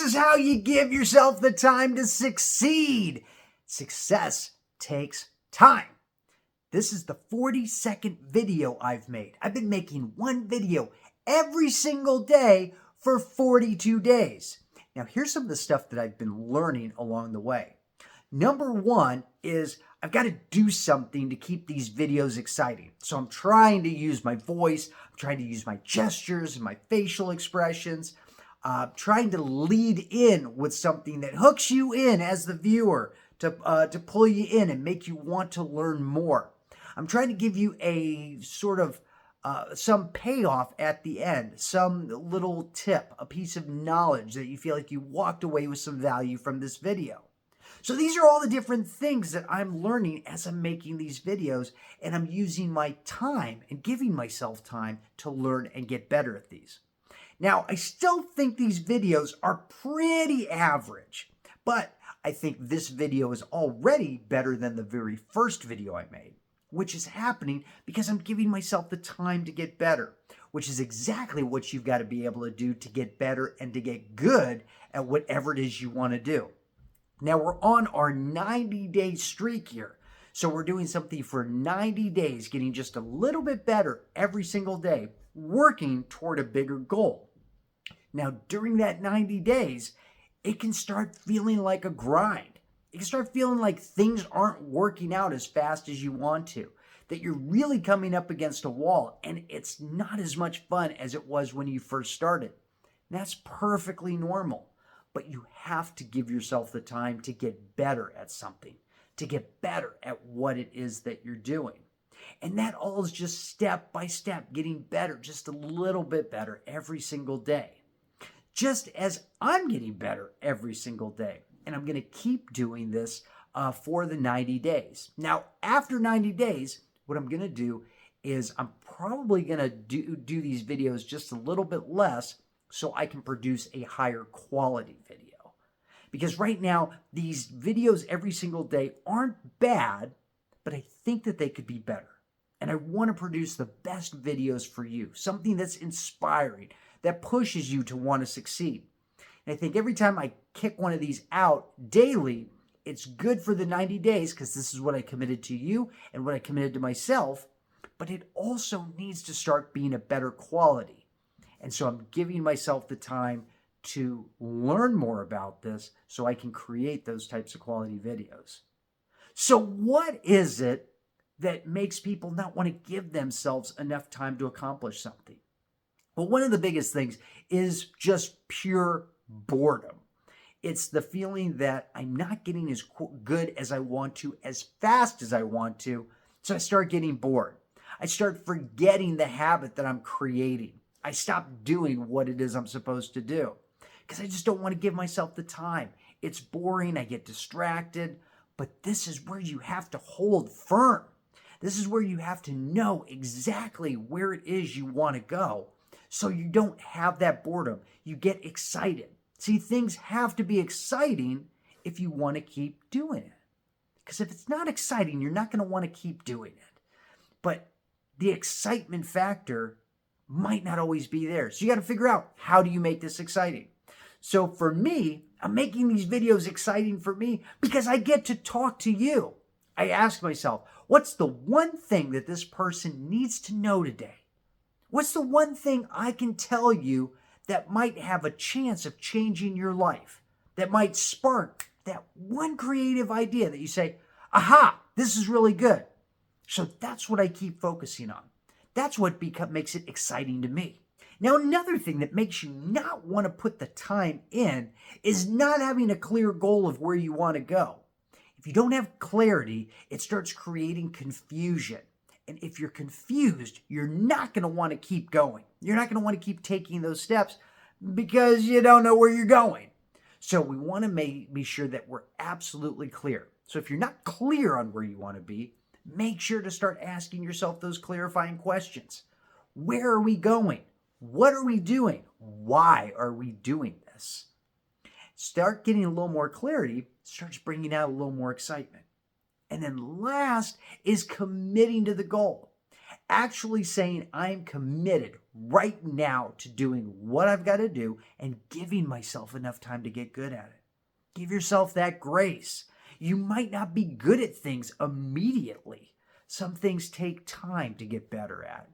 is how you give yourself the time to succeed. Success takes time. This is the 42nd video I've made. I've been making one video every single day for 42 days. Now, here's some of the stuff that I've been learning along the way. Number one is I've got to do something to keep these videos exciting. So I'm trying to use my voice, I'm trying to use my gestures and my facial expressions, trying to lead in with something that hooks you in as the viewer to pull you in and make you want to learn more. I'm trying to give you a sort of some payoff at the end, some little tip, a piece of knowledge that you feel like you walked away with some value from this video. So these are all the different things that I'm learning as I'm making these videos, and I'm using my time and giving myself time to learn and get better at these. Now, I still think these videos are pretty average, but I think this video is already better than the very first video I made, which is happening because I'm giving myself the time to get better, which is exactly what you've got to be able to do to get better and to get good at whatever it is you want to do. Now, we're on our 90-day streak here. So we're doing something for 90 days, getting just a little bit better every single day, working toward a bigger goal. Now, during that 90 days, it can start feeling like a grind. It can start feeling like things aren't working out as fast as you want to, that you're really coming up against a wall, and it's not as much fun as it was when you first started. And that's perfectly normal. But you have to give yourself the time to get better at something, to get better at what it is that you're doing. And that all is just step by step, getting better, just a little bit better every single day. Just as I'm getting better every single day. And I'm going to keep doing this for the 90 days. Now, after 90 days, what I'm going to do is I'm probably going to do these videos just a little bit less, so I can produce a higher quality video. Because right now, these videos every single day aren't bad, but I think that they could be better. And I want to produce the best videos for you, something that's inspiring, that pushes you to want to succeed. And I think every time I kick one of these out daily, it's good for the 90 days because this is what I committed to you and what I committed to myself, but it also needs to start being a better quality. And so I'm giving myself the time to learn more about this so I can create those types of quality videos. So what is it that makes people not want to give themselves enough time to accomplish something? Well, one of the biggest things is just pure boredom. It's the feeling that I'm not getting as good as I want to, as fast as I want to, so I start getting bored. I start forgetting the habit that I'm creating. I stop doing what it is I'm supposed to do because I just don't want to give myself the time. It's boring. I get distracted. But this is where you have to hold firm. This is where you have to know exactly where it is you want to go so you don't have that boredom. You get excited. See, things have to be exciting if you want to keep doing it. Because if it's not exciting, you're not going to want to keep doing it. But the excitement factor might not always be there. So you got to figure out, how do you make this exciting? So for me, I'm making these videos exciting for me because I get to talk to you. I ask myself, what's the one thing that this person needs to know today? What's the one thing I can tell you that might have a chance of changing your life, that might spark that one creative idea that you say, aha, this is really good. So that's what I keep focusing on. That's what makes it exciting to me. Now, another thing that makes you not want to put the time in is not having a clear goal of where you want to go. If you don't have clarity, it starts creating confusion. And if you're confused, you're not going to want to keep going. You're not going to want to keep taking those steps because you don't know where you're going. So we want to be sure that we're absolutely clear. So if you're not clear on where you want to be, make sure to start asking yourself those clarifying questions. Where are we going? What are we doing? Why are we doing this? Start getting a little more clarity, starts bringing out a little more excitement. And then last is committing to the goal. Actually saying I'm committed right now to doing what I've got to do and giving myself enough time to get good at it. Give yourself that grace. You might not be good at things immediately. Some things take time to get better at.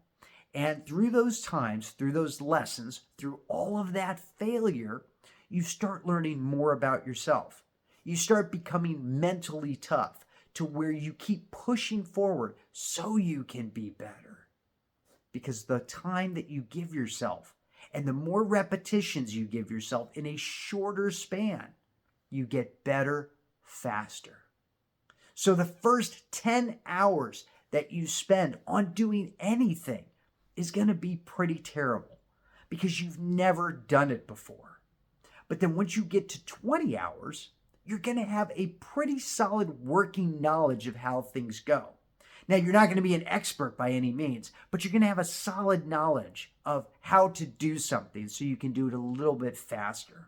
And through those times, through those lessons, through all of that failure, you start learning more about yourself. You start becoming mentally tough to where you keep pushing forward so you can be better. Because the time that you give yourself and the more repetitions you give yourself in a shorter span, you get better faster. So the first 10 hours that you spend on doing anything is going to be pretty terrible because you've never done it before. But then once you get to 20 hours, you're going to have a pretty solid working knowledge of how things go. Now, you're not going to be an expert by any means, but you're going to have a solid knowledge of how to do something so you can do it a little bit faster.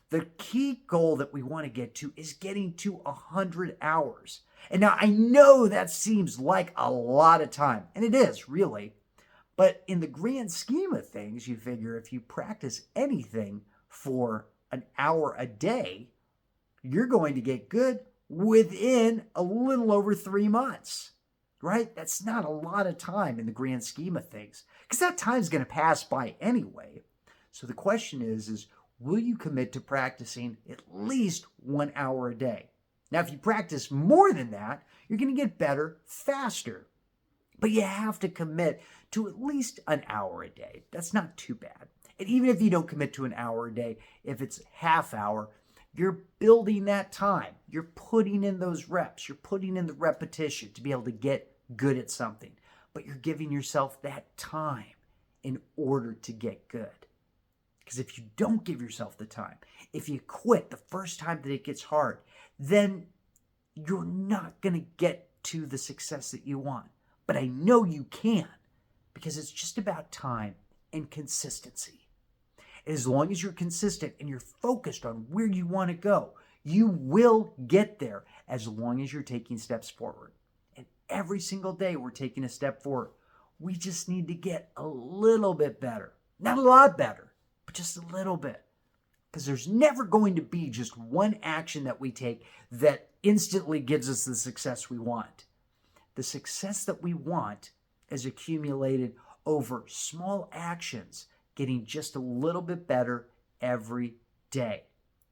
The key goal that we want to get to is getting to 100 hours. And now I know that seems like a lot of time, and it is really. But in the grand scheme of things, you figure if you practice anything for an hour a day, you're going to get good within a little over 3 months, right? That's not a lot of time in the grand scheme of things because that time's going to pass by anyway. So the question is will you commit to practicing at least 1 hour a day? Now, if you practice more than that, you're going to get better faster. But you have to commit to at least an hour a day. That's not too bad. And even if you don't commit to an hour a day, if it's half hour, you're building that time. You're putting in those reps. You're putting in the repetition to be able to get good at something. But you're giving yourself that time in order to get good. Because if you don't give yourself the time, if you quit the first time that it gets hard, then you're not going to get to the success that you want. But I know you can because it's just about time and consistency. As long as you're consistent and you're focused on where you want to go, you will get there as long as you're taking steps forward. And every single day we're taking a step forward. We just need to get a little bit better. Not a lot better, but just a little bit. Because there's never going to be just one action that we take that instantly gives us the success we want. The success that we want is accumulated over small actions, getting just a little bit better every day.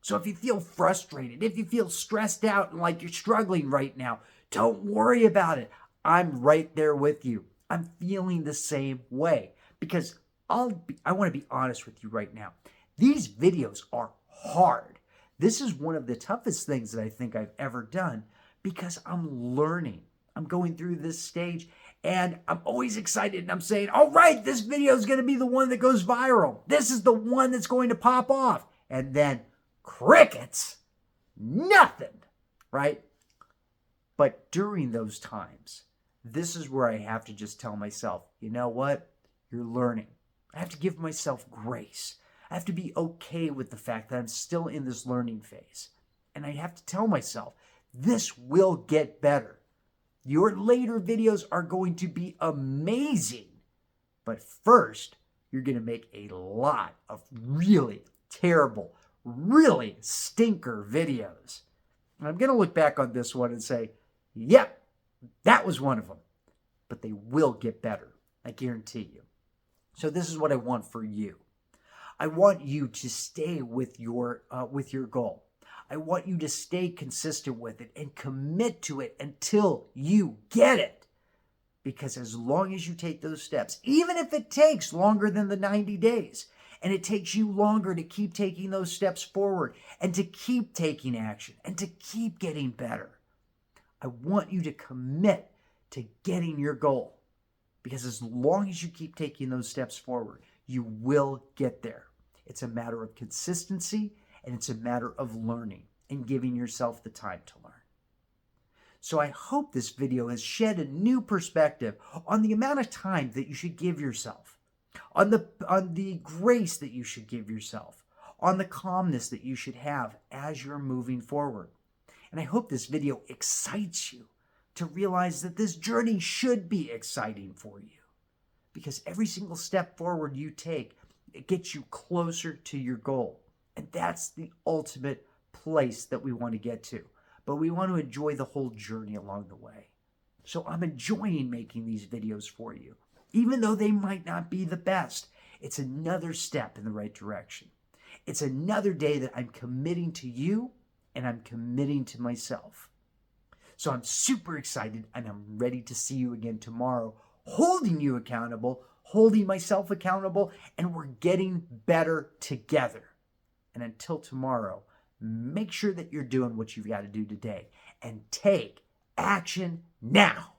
So if you feel frustrated, if you feel stressed out and like you're struggling right now, don't worry about it. I'm right there with you. I'm feeling the same way because I want to be honest with you right now. These videos are hard. This is one of the toughest things that I think I've ever done because I'm learning. I'm going through this stage and I'm always excited and I'm saying, all right, this video is going to be the one that goes viral. This is the one that's going to pop off. And then crickets, nothing, right? But during those times, this is where I have to just tell myself, you know what? You're learning. I have to give myself grace. I have to be okay with the fact that I'm still in this learning phase. And I have to tell myself, this will get better. Your later videos are going to be amazing. But first, you're going to make a lot of really terrible, really stinker videos. And I'm going to look back on this one and say, yep, that was one of them. But they will get better. I guarantee you. So this is what I want for you. I want you to stay with your goal. I want you to stay consistent with it and commit to it until you get it. Because as long as you take those steps, even if it takes longer than the 90 days, and it takes you longer to keep taking those steps forward and to keep taking action and to keep getting better, I want you to commit to getting your goal. Because as long as you keep taking those steps forward, you will get there. It's a matter of consistency and it's a matter of learning and giving yourself the time to learn. So I hope this video has shed a new perspective on the amount of time that you should give yourself, on the grace that you should give yourself, on the calmness that you should have as you're moving forward. And I hope this video excites you to realize that this journey should be exciting for you. Because every single step forward you take, it gets you closer to your goal. And that's the ultimate place that we want to get to. But we want to enjoy the whole journey along the way. So I'm enjoying making these videos for you. Even though they might not be the best, it's another step in the right direction. It's another day that I'm committing to you and I'm committing to myself. So I'm super excited and I'm ready to see you again tomorrow, holding you accountable, holding myself accountable, and we're getting better together. And until tomorrow, make sure that you're doing what you've got to do today and take action now.